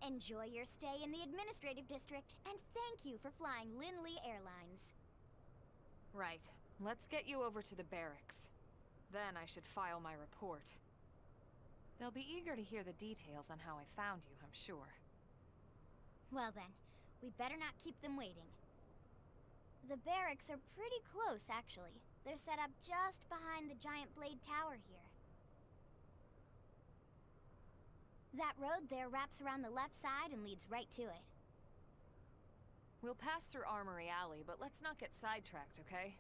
Enjoy your stay in the administrative district, and thank you for flying Linley Airlines. Right. Let's get you over to the barracks. Then I should file my report. They'll be eager to hear the details on how I found you, I'm sure. Well then, we better not keep them waiting. The barracks are pretty close, actually. They're set up just behind the giant blade tower here. That road there wraps around the left side and leads right to it. We'll pass through Armory Alley, but let's not get sidetracked, okay?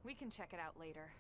We can check it out later.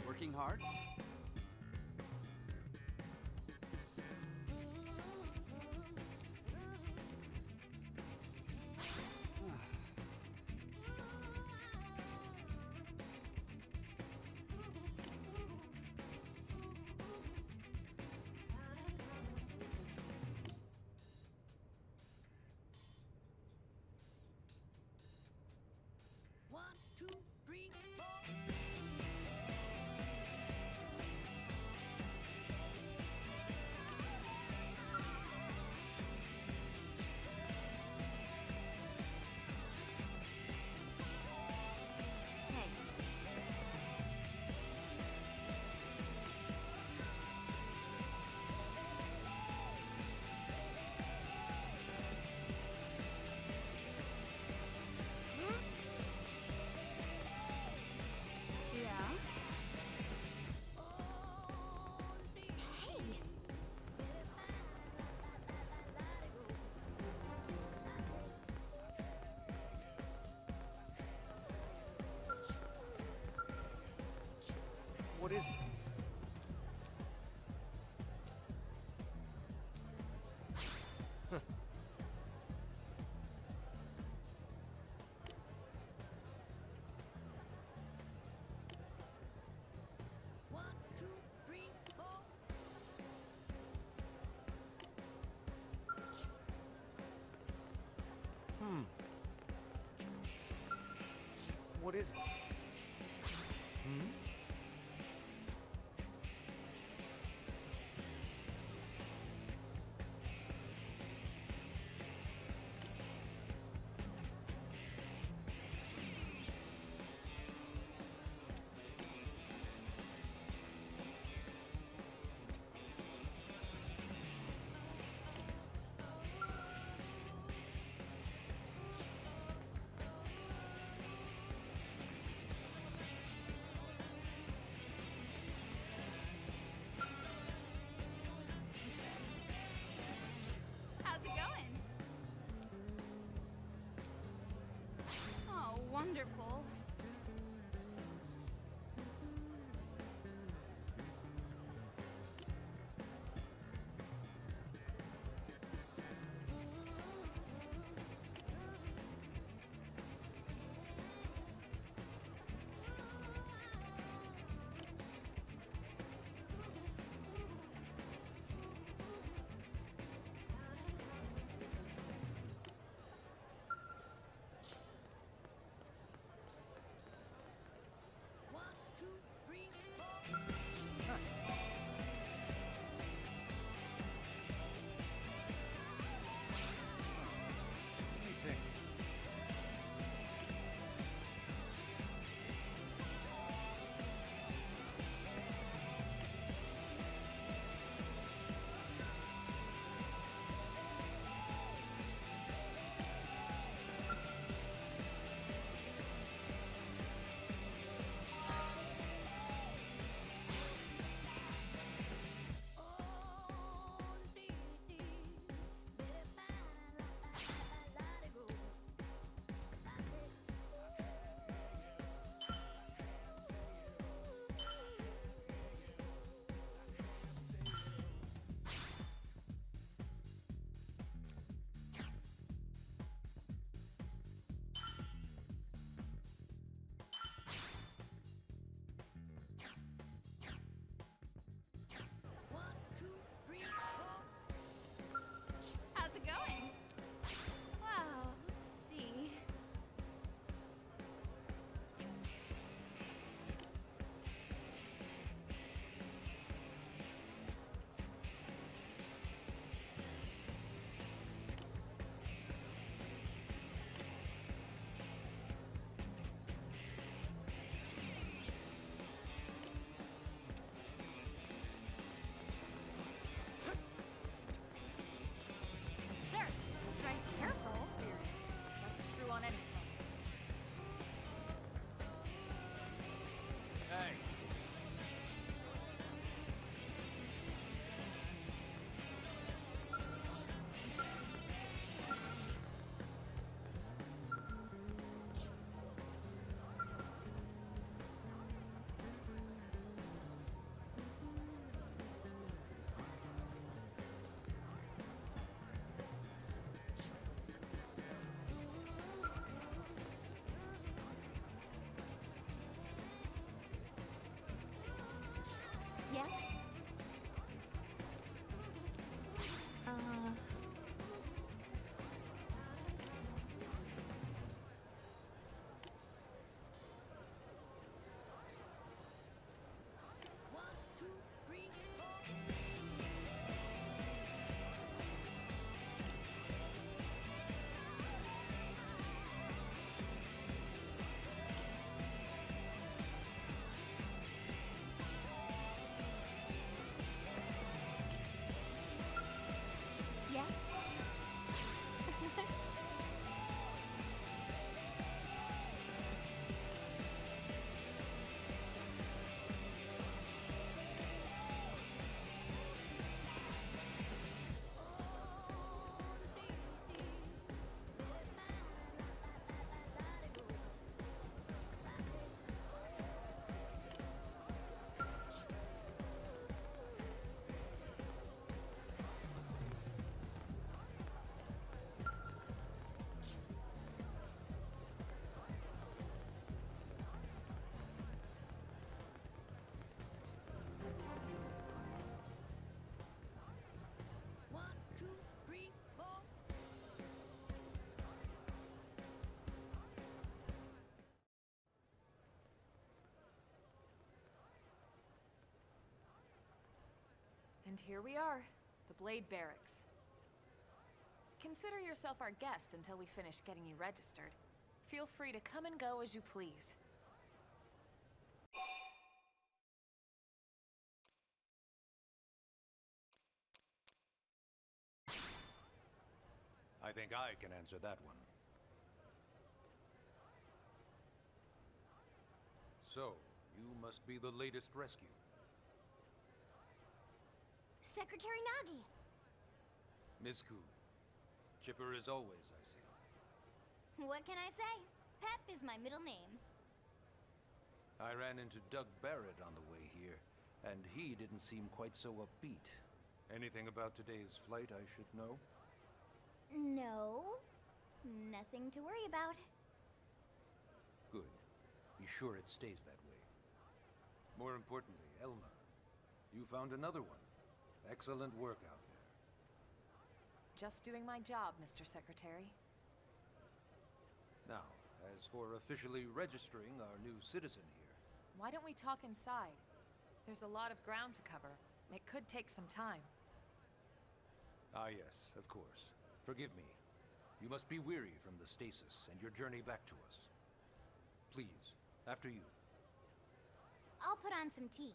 Working hard? One, two, three, four. What is it? One, two, three, four. What is it? How's it going? Oh, wonderful. And here we are, the Blade Barracks. Consider yourself our guest until we finish getting you registered. Feel free to come and go as you please. I think I can answer that one. So, you must be the latest rescue. Secretary Nagi! Miss Ku. Chipper as always, I see. What can I say? Pep is my middle name. I ran into Doug Barrett on the way here, and he didn't seem quite so upbeat. Anything about today's flight I should know? No, nothing to worry about. Good. Be sure it stays that way. More importantly, Elma, you found another one. Excellent work out there. Just doing my job, Mr. Secretary. Now, as for officially registering our new citizen here... Why don't we talk inside? There's a lot of ground to cover. It could take some time. Ah yes, of course. Forgive me. You must be weary from the stasis and your journey back to us. Please, after you. I'll put on some tea.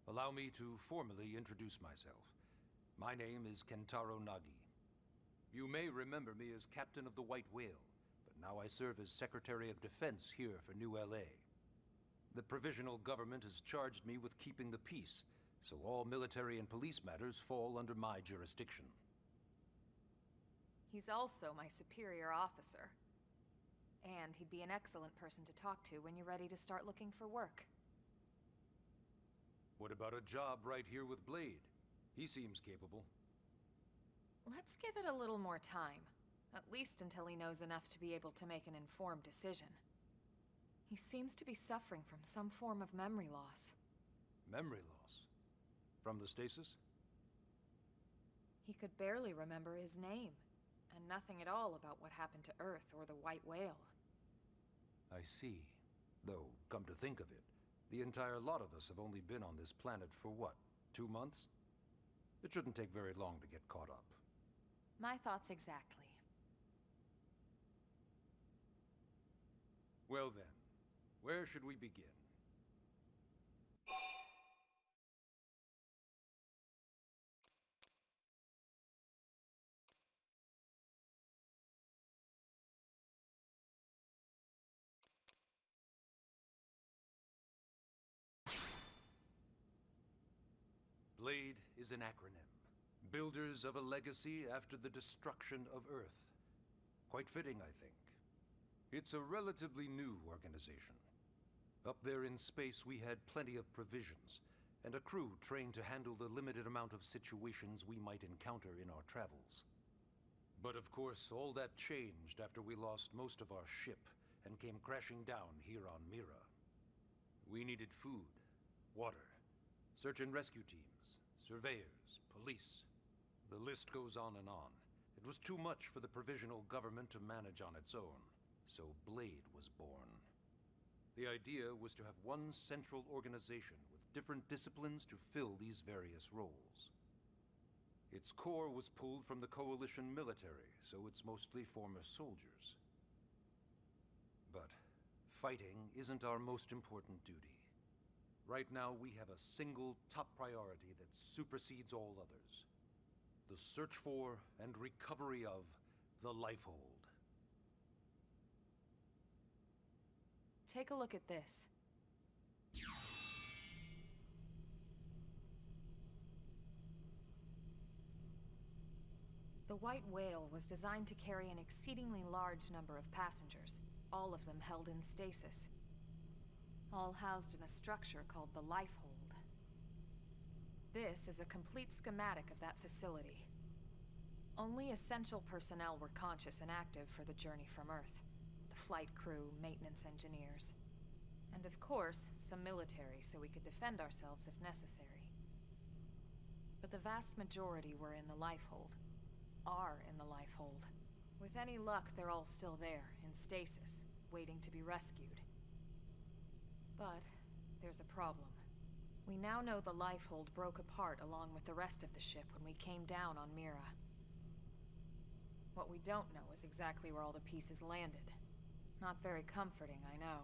Allow me to formally introduce myself. My name is Kentaro Nagi. You may remember me as Captain of the White Whale, but now I serve as Secretary of Defense here for New LA. The provisional government has charged me with keeping the peace, so all military and police matters fall under my jurisdiction. He's also my superior officer. And he'd be an excellent person to talk to when you're ready to start looking for work. What about a job right here with Blade? He seems capable. Let's give it a little more time. At least until he knows enough to be able to make an informed decision. He seems to be suffering from some form of memory loss. Memory loss? From the stasis? He could barely remember his name, and nothing at all about what happened to Earth or the White Whale. I see. Though, come to think of it, the entire lot of us have only been on this planet for what, 2 months? It shouldn't take very long to get caught up. My thoughts exactly. Well then, where should we begin? Blade is an acronym. Builders of a legacy after the destruction of Earth. Quite fitting, I think. It's a relatively new organization. Up there in space, we had plenty of provisions, and a crew trained to handle the limited amount of situations we might encounter in our travels. But of course, all that changed after we lost most of our ship and came crashing down here on Mira. We needed food, water, search and rescue teams, surveyors, police. The list goes on and on. It was too much for the provisional government to manage on its own, so Blade was born. The idea was to have one central organization with different disciplines to fill these various roles. Its core was pulled from the Coalition military, so it's mostly former soldiers. But fighting isn't our most important duty. Right now, we have a single top priority that supersedes all others. The search for and recovery of the Lifehold. Take a look at this. The White Whale was designed to carry an exceedingly large number of passengers, all of them held in stasis. All housed in a structure called the Lifehold. This is a complete schematic of that facility. Only essential personnel were conscious and active for the journey from Earth. The flight crew, maintenance engineers. And of course, some military so we could defend ourselves if necessary. But the vast majority were in the Lifehold. Are in the Lifehold. With any luck, they're all still there, in stasis, waiting to be rescued. But there's a problem. We now know the Lifehold broke apart along with the rest of the ship when we came down on Mira. What we don't know is exactly where all the pieces landed. Not very comforting, I know.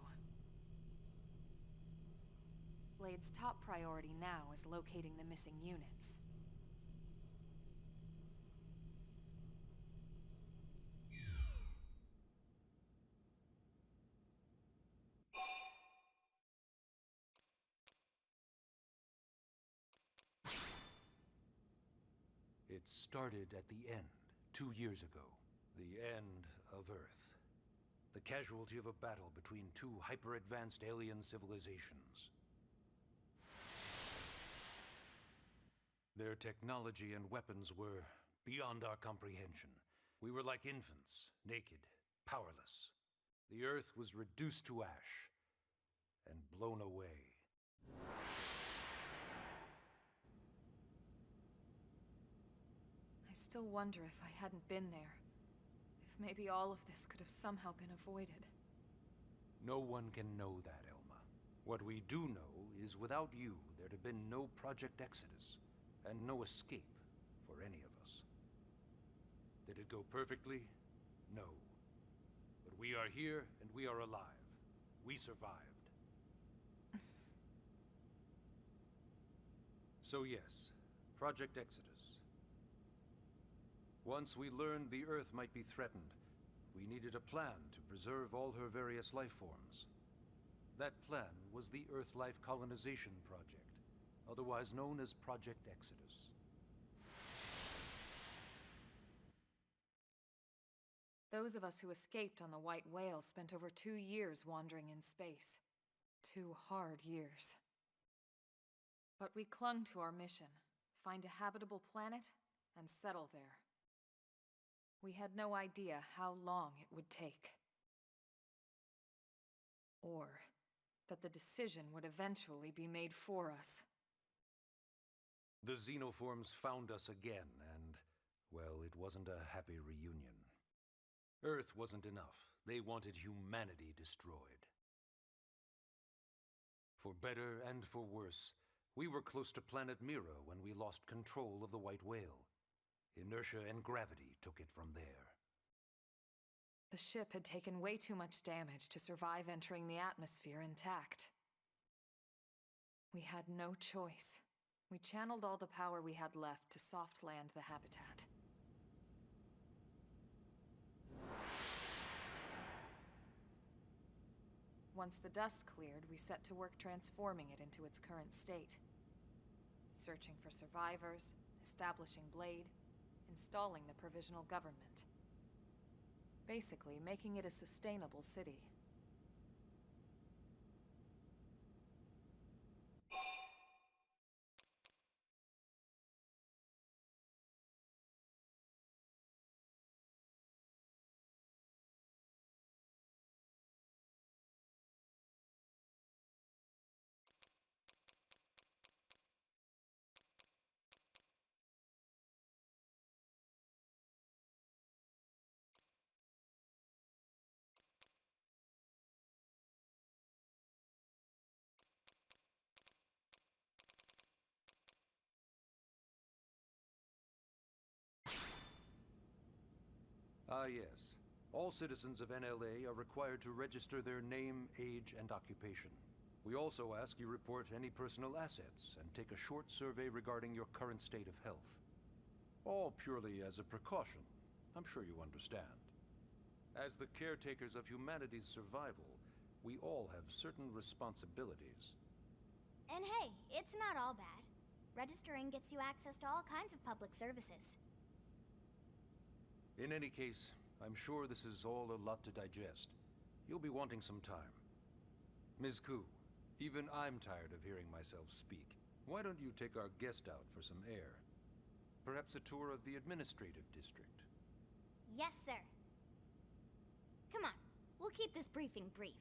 Blade's top priority now is locating the missing units. It started at the end, 2 years ago. The end of Earth. The casualty of a battle between two hyper-advanced alien civilizations. Their technology and weapons were beyond our comprehension. We were like infants, naked, powerless. The Earth was reduced to ash and blown away. I still wonder if I hadn't been there. If maybe all of this could have somehow been avoided. No one can know that, Elma. What we do know is without you, there'd have been no Project Exodus, and no escape for any of us. Did it go perfectly? No. But we are here, and we are alive. We survived. So yes, Project Exodus. Once we learned the Earth might be threatened, we needed a plan to preserve all her various life forms. That plan was the Earth-Life Colonization Project, otherwise known as Project Exodus. Those of us who escaped on the White Whale spent over 2 years wandering in space. 2 hard years. But we clung to our mission, find a habitable planet and settle there. We had no idea how long it would take. Or that the decision would eventually be made for us. The xenoforms found us again, and, well, it wasn't a happy reunion. Earth wasn't enough. They wanted humanity destroyed. For better and for worse, we were close to planet Mira when we lost control of the White Whale. Inertia and gravity took it from there. The ship had taken way too much damage to survive entering the atmosphere intact. We had no choice. We channeled all the power we had left to soft land the habitat. Once the dust cleared, we set to work transforming it into its current state. Searching for survivors, establishing Blade, installing the provisional government. Basically, making it a sustainable city. Ah, yes. All citizens of NLA are required to register their name, age, and occupation. We also ask you report any personal assets and take a short survey regarding your current state of health. All purely as a precaution. I'm sure you understand. As the caretakers of humanity's survival, we all have certain responsibilities. And hey, it's not all bad. Registering gets you access to all kinds of public services. In any case, I'm sure this is all a lot to digest. You'll be wanting some time. Ms. Ku, even I'm tired of hearing myself speak. Why don't you take our guest out for some air? Perhaps a tour of the administrative district. Yes, sir. Come on, we'll keep this briefing brief.